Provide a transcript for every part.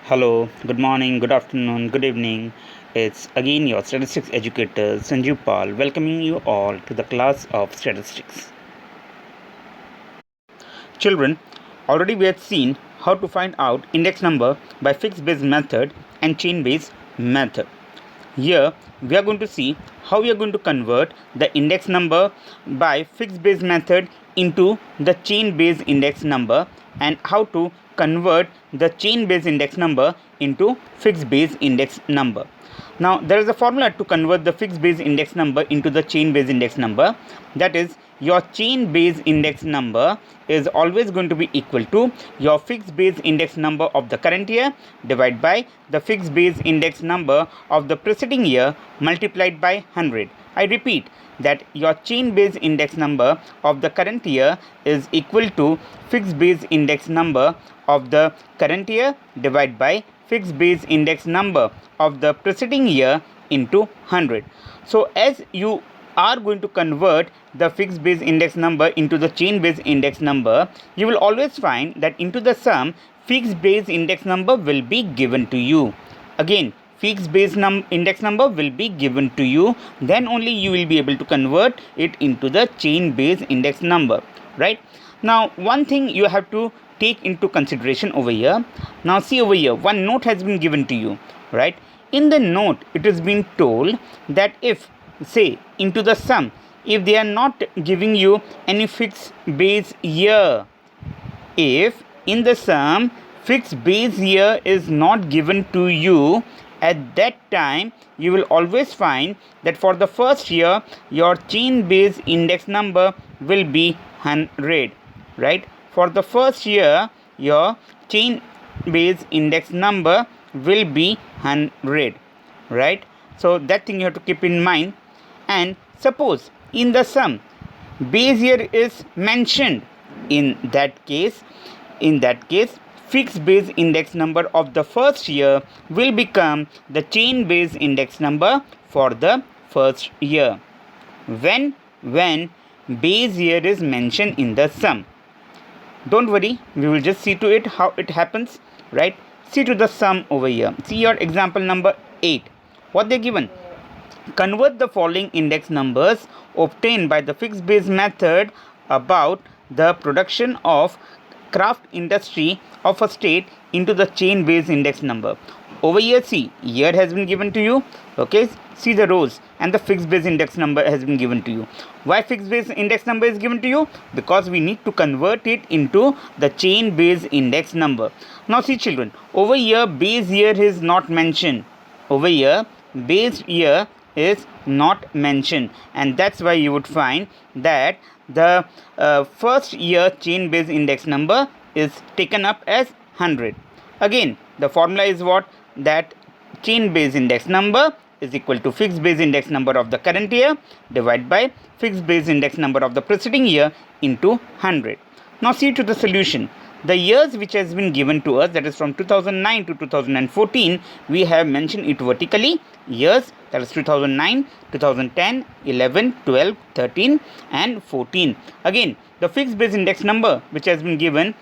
Hello, good morning, good afternoon, good evening. It's again your statistics educator Sanjeev Pal welcoming you all to the class of statistics. Children, already we have seen how to find out index number by fixed base method and chain base method. Here we are going to see how we are going to convert the index number by fixed base method into the chain base index number and how to convert the chain base index number into fixed base index number. Now there is a formula to convert the fixed base index number into the chain base index number, that is your chain base index number is always going to be equal to your fixed base index number of the current year divided by the fixed base index number of the preceding year multiplied by 100. I repeat that your chain base index number of the current year is equal to fixed base index number of the current year divided by fixed base index number of the preceding year into 100. So as you are going to convert the fixed base index number into the chain base index number, you will always find that into the sum fixed base index number will be given to you. Again, fixed base index number will be given to you, then only you will be able to convert it into the chain base index number, right? Now one thing you have to take into consideration over here. Now see over here, one note has been given to you, right? In the note it has been told that if say into the sum, if they are not giving you any fixed base year, if in the sum fixed base year is not given to you, at that time you will always find that for the first year your chain base index number will be 100, right? For the first year your chain base index number will be 100, right? So that thing you have to keep in mind. And suppose in the sum base year is mentioned, in that case fixed base index number of the first year will become the chain base index number for the first year when base year is mentioned in the sum. Don't worry, we will just see to it how it happens, right? See to the sum over here. See your example number 8. What they given? Convert the following index numbers obtained by the fixed base method about the production of craft industry of a state into the chain base index number. Over here, see, year has been given to you, okay? See the rows, and the fixed base index number has been given to you. Why fixed base index number is given to you? Because we need to convert it into the chain base index number. Now see children, over here base year is not mentioned. Over here base year is not mentioned, and that's why you would find that the first year chain base index number is taken up as 100. Again, the formula is what? That chain base index number is equal to fixed base index number of the current year divided by fixed base index number of the preceding year into 100. Now see to the solution. The years which has been given to us, that is from 2009 to 2014, we have mentioned it vertically. Years, that is 2009, 2010, 11, 12, 13 and 14. Again, the fixed base index number which has been given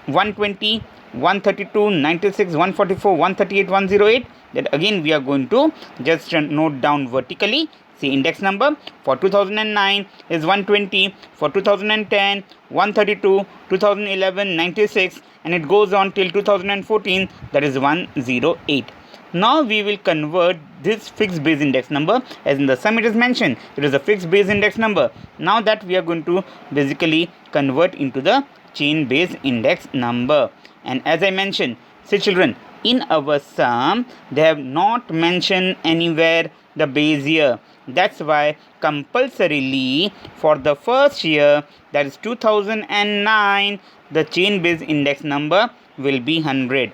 120, 132, 96, 144, 138, 108, that again we are going to just note down vertically. See, index number for 2009 is 120, for 2010 132, 2011 96, and it goes on till 2014, that is 108. Now we will convert this fixed base index number, as in the sum it is mentioned, it is a fixed base index number. Now that we are going to basically convert into the chain base index number. And as I mentioned, say children, in our sum they have not mentioned anywhere the base year. That's why compulsorily for the first year, that is 2009, the chain base index number will be 100.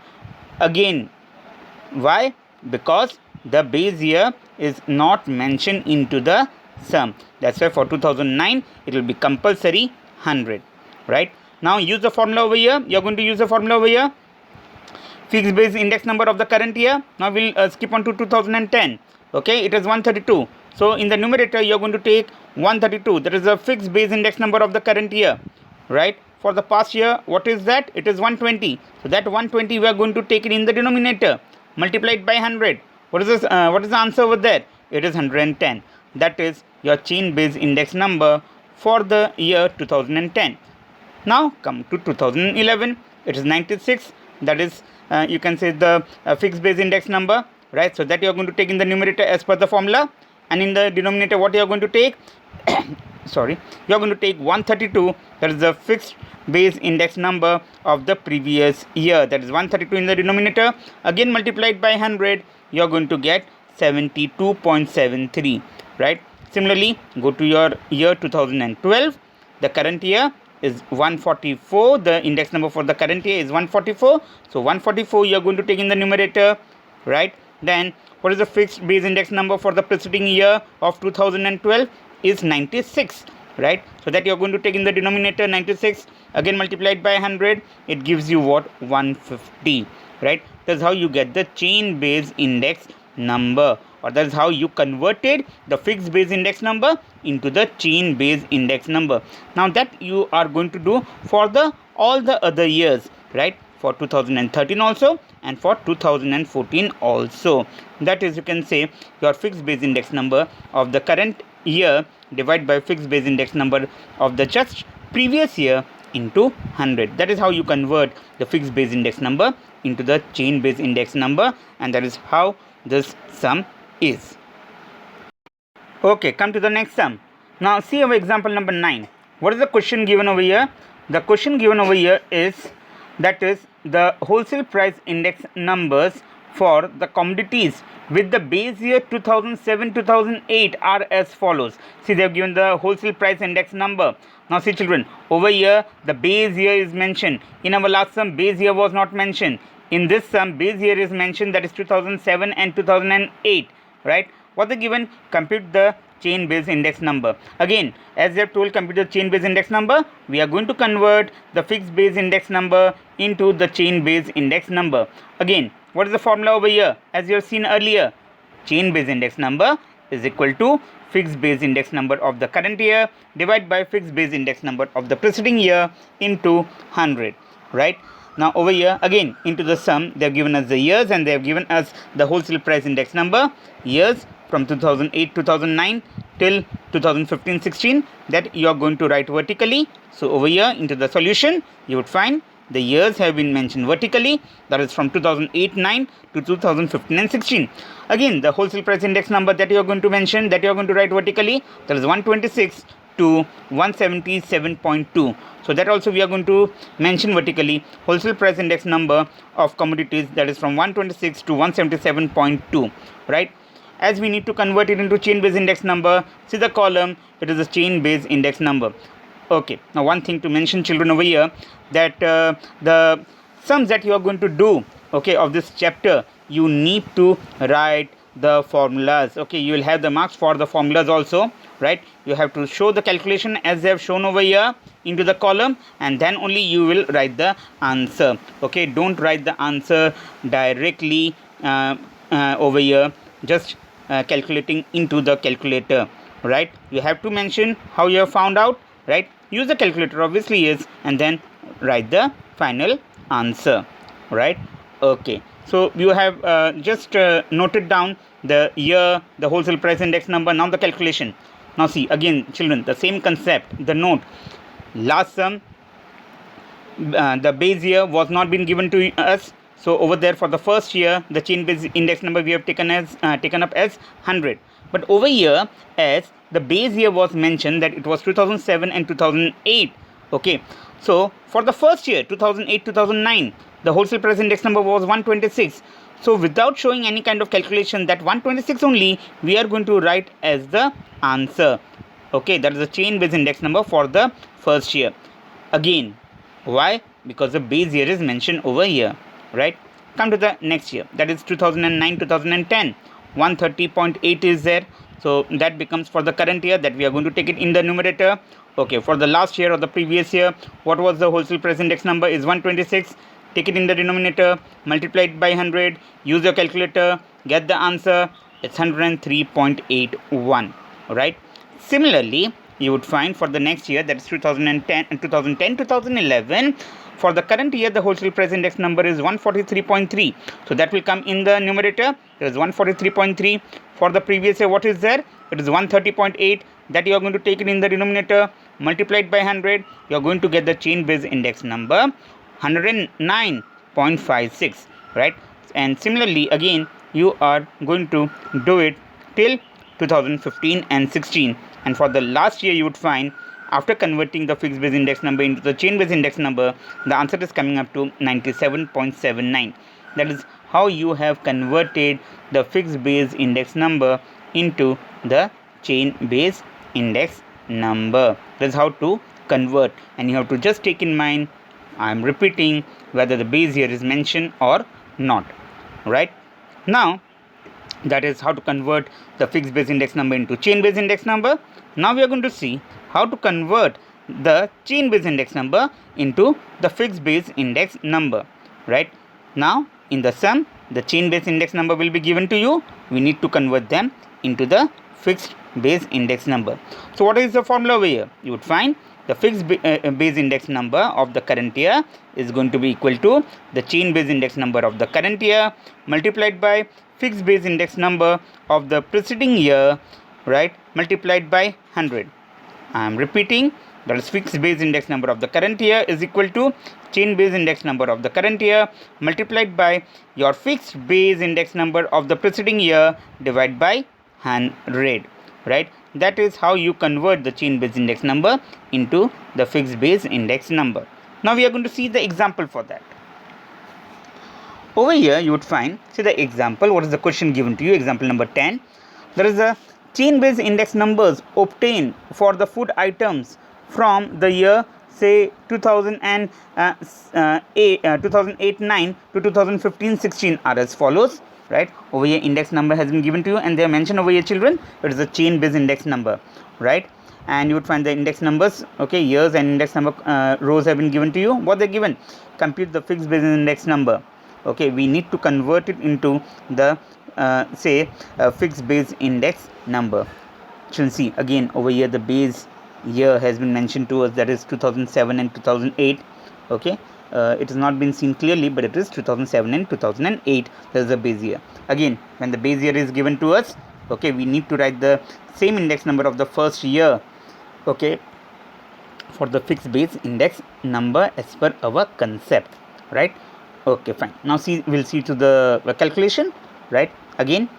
Again, why? Because the base year is not mentioned into the sum. That's why for 2009 it will be compulsory 100, right? Now use the formula over here. You're going to use the formula over here. Fixed base index number of the current year. Now we'll skip on to 2010. Okay, it is 132. So in the numerator you're going to take 132. That is the fixed base index number of the current year, right? for the past year, what is that? It is 120. So that 120 we are going to take it in the denominator, multiplied by 100. What is this? What is the answer over there? It is 110. That is your chain based index number for the year 2010. Now come to 2011. It is 96. That is you can say the fixed base index number, right? So that you are going to take in the numerator as per the formula, and in the denominator what you are going to take? Sorry, you are going to take 132. That is the fixed base index number of the previous year. That is 132 in the denominator. Again multiplied by 100, you are going to get 72.73, right? Similarly, go to your year 2012. The current year is 144. The index number for the current year is 144. So 144 you are going to take in the numerator, right? Then what is the fixed base index number for the preceding year of 2012? Is 96, right? So that you are going to take in the denominator 96, again multiplied by 100, it gives you what? 150, right? That's how you get the chain base index number, or that's how you converted the fixed base index number into the chain base index number. Now that you are going to do for the all the other years, right? For 2013 also, and for 2014 also. That is, you can say your fixed base index number of the current year divided by fixed base index number of the just previous year into 100. That is how you convert the fixed base index number into the chain base index number, and that is how this sum is. Okay, come to the next sum. Now see our example number 9. What is the question given over here? The question given over here is, that is the wholesale price index numbers for the commodities with the base year 2007-2008 are as follows. See, they have given the wholesale price index number. Now see children, over here the base year is mentioned. In our last sum, base year was not mentioned. In this sum, base year is mentioned, that is 2007 and 2008, right? What they given? Compute the chain base index number. Again, as they have told, compute the chain base index number, we are going to convert the fixed base index number into the chain base index number. Again, what is the formula over here? As you have seen earlier, chain base index number is equal to fixed base index number of the current year divided by fixed base index number of the preceding year into 100, right? Now over here again into the sum, they have given us the years and they have given us the wholesale price index number, years from 2008-2009 till 2015-16, that you are going to write vertically. So over here into the solution, you would find the years have been mentioned vertically, that is from 2008-9 to 2015-16. Again, the wholesale price index number that you are going to mention, that you are going to write vertically, that is 126 to 177.2. So that also we are going to mention vertically, wholesale price index number of commodities, that is from 126 to 177.2, right? As we need to convert it into chain base index number, see the column, it is a chain base index number. Okay, now one thing to mention children over here, that the sums that you are going to do, okay, of this chapter, you need to write the formulas. Okay, you will have the marks for the formulas also, right? You have to show the calculation as they have shown over here into the column, and then only you will write the answer. Okay, don't write the answer directly over here, just calculating into the calculator, right? You have to mention how you have found out, right? Use the calculator obviously, yes, and then write the final answer, right? Okay, so you have just noted down the year, the wholesale price index number, now the calculation. Now see again children, the same concept, the note. Last sum, the base year was not been given to us, so over there for the first year, the chain base index number we have taken up as 100. But over here, as the base year was mentioned, that it was 2007 and 2008. Okay, so for the first year 2008-2009, the wholesale price index number was 126. So without showing any kind of calculation, that 126 only we are going to write as the answer. Okay, that is the chain base index number for the first year. Again, why? Because the base year is mentioned over here, right? Come to the next year, that is 2009-2010. 130.8 is there, so that becomes for the current year, that we are going to take it in the numerator. Okay, for the last year or the previous year, what was the wholesale price index number? Is 126. Take it in the denominator, multiply it by 100, use your calculator, get the answer. It's 103.81, right? Similarly, you would find for the next year, that is 2011. For the current year, the wholesale price index number is 143.3. So that will come in the numerator. There is 143.3. For the previous year, what is there? It is 130.8. That you are going to take it in the denominator, multiplied by 100. You are going to get the chain based index number 109.56, right? And similarly, again, you are going to do it till 2015 and 16. And for the last year, you would find, after converting the fixed base index number into the chain base index number, the answer is coming up to 97.79. That is how you have converted the fixed base index number into the chain base index number. That's how to convert, and you have to just take in mind, I am repeating, whether the base here is mentioned or not, right? Now that is how to convert the fixed base index number into chain base index number. Now we are going to see how to convert the chain base index number into the fixed base index number, right? Now in the sum, the chain base index number will be given to you. We need to convert them into the fixed base index number. So what is the formula over here? You would find the fixed base index number of the current year is going to be equal to the chain base index number of the current year multiplied by fixed base index number of the preceding year, right, multiplied by 100. I am repeating, that is fixed base index number of the current year is equal to chain base index number of the current year multiplied by your fixed base index number of the preceding year divided by 100, right? That is how you convert the chain base index number into the fixed base index number. Now we are going to see the example for that. Over here you would find, see the example, what is the question given to you, example number 10. There is a chain base index numbers obtained for the food items from the year, say 2008-9 to 2015-16 are as follows, right? Over here index number has been given to you, and they are mentioned over here, children. It is a chain base index number, right? And you would find the index numbers, okay, years and index number rows have been given to you. What they given? Compute the fixed base index number. Okay, we need to convert it into the fixed base index number. You can see again over here the base year has been mentioned to us, that is 2007 and 2008. Okay, it has not been seen clearly, but it is 2007 and 2008. That is the base year. Again, when the base year is given to us, okay, we need to write the same index number of the first year, okay, for the fixed base index number as per our concept, right? Okay, fine. Now we'll see to the calculation, right? Again,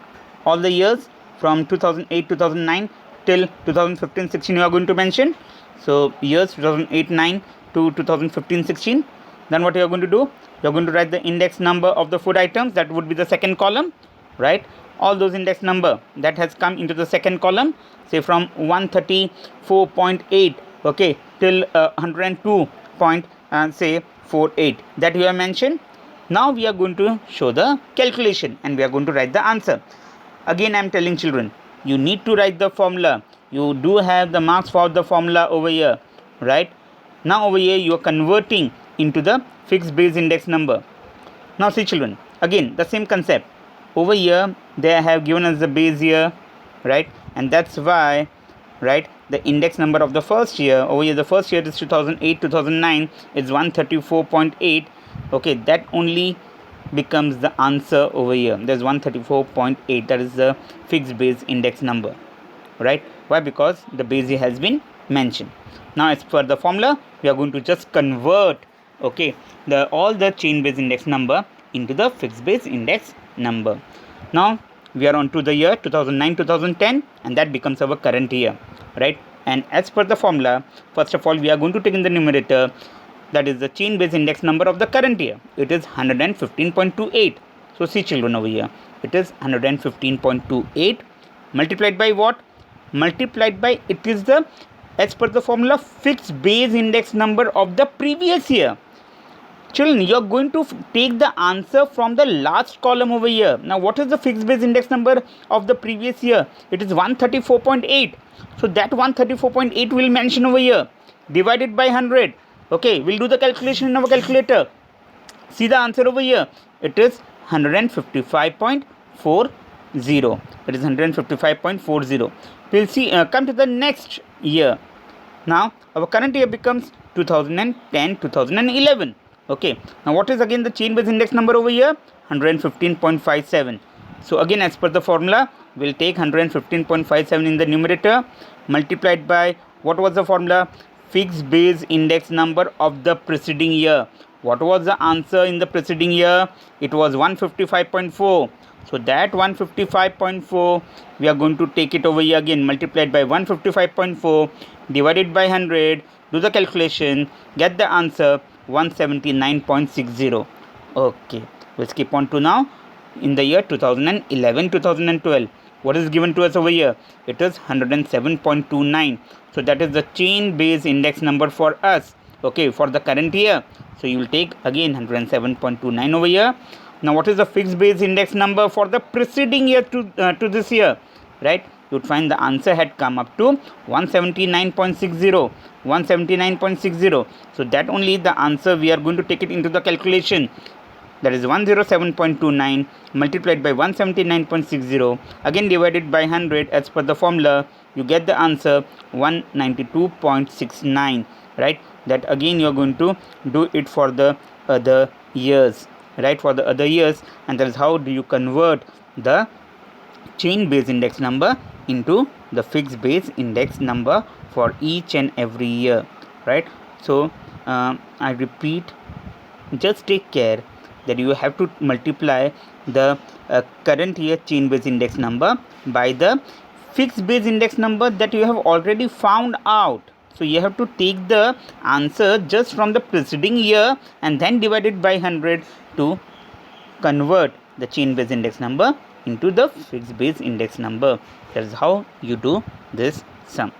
all the years from 2008 2009 till 2015-16 you are going to mention. So years 2008-9 to 2015-16. Then what you are going to do? You are going to write the index number of the food items. That would be the second column, right? All those index number that has come into the second column, say from 134.8, okay, till 102.48 that you have mentioned. Now we are going to show the calculation and we are going to write the answer. Again, I am telling children, you need to write the formula. You do have the marks for the formula over here, right? Now over here you are converting into the fixed base index number. Now see children, again the same concept. Over here they have given us the base year, right? And that's why, right, the index number of the first year, over here the first year is 2008-2009 is 134.8. okay, that only becomes the answer over here. There's 134.8, that is the fixed base index number, right? Why? Because the base year has been mentioned. Now as per the formula, we are going to just convert, okay, all the chain base index number into the fixed base index number. Now we are on to the year 2009-2010 and that becomes our current year, right? And as per the formula, first of all we are going to take in the numerator, that is the chain base index number of the current year. It is 115.28. So see children over here, it is 115.28 multiplied by what? Multiplied by, it is the, as per the formula, fixed base index number of the previous year. Children, you are going to take the answer from the last column over here. Now what is the fixed base index number of the previous year? It is 134.8. So that 134.8 will mention over here, divided by 100. Okay, we'll do the calculation in our calculator. See the answer over here. It is 155.48. 0. It is 155.40. We'll see, come to the next year. Now our current year becomes 2010, 2011. Okay, now what is again the chain based index number over here? 115.57. So again, as per the formula, we'll take 115.57 in the numerator, multiplied by, what was the formula? Fixed base index number of the preceding year. What was the answer in the preceding year? It was 155.4. so that 155.4, we are going to take it over here again, multiplied by 155.4 divided by 100, do the calculation, get the answer 179.60. okay, we'll skip on to now in the year 2011, 2012. What is given to us over here? It is 107.29. so that is the chain base index number for us, okay, for the current year. So you will take again 107.29 over here. Now what is the fixed base index number for the preceding year to this year, right? You would find the answer had come up to 179.60. 179.60. so that only the answer, we are going to take it into the calculation. That is 107.29 multiplied by 179.60, again divided by 100 as per the formula. You get the answer 192.69, right? That again you are going to do it for the other years, right? For the other years, and that is how do you convert the chain base index number into the fixed base index number for each and every year, right? So I repeat, just take care that you have to multiply the current year chain base index number by the fixed base index number that you have already found out. So you have to take the answer just from the preceding year and then divide it by 100 to convert the chain base index number into the fixed base index number. That is how you do this sum.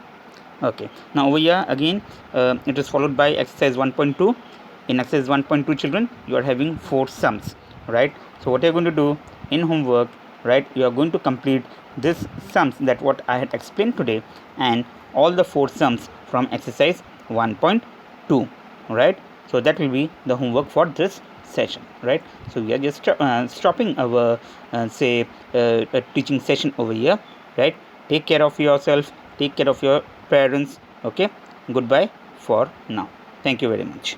Okay, now over here again it is followed by exercise 1.2. In exercise 1.2, children, you are having 4 sums, right? So what you are going to do in homework, right, you are going to complete this sums that what I had explained today, and all the 4 sums from exercise 1.2, right? So that will be the homework for this session, right? So we are just stopping our teaching session over here, right? Take care of yourself, take care of your parents. Okay, goodbye for now. Thank you very much.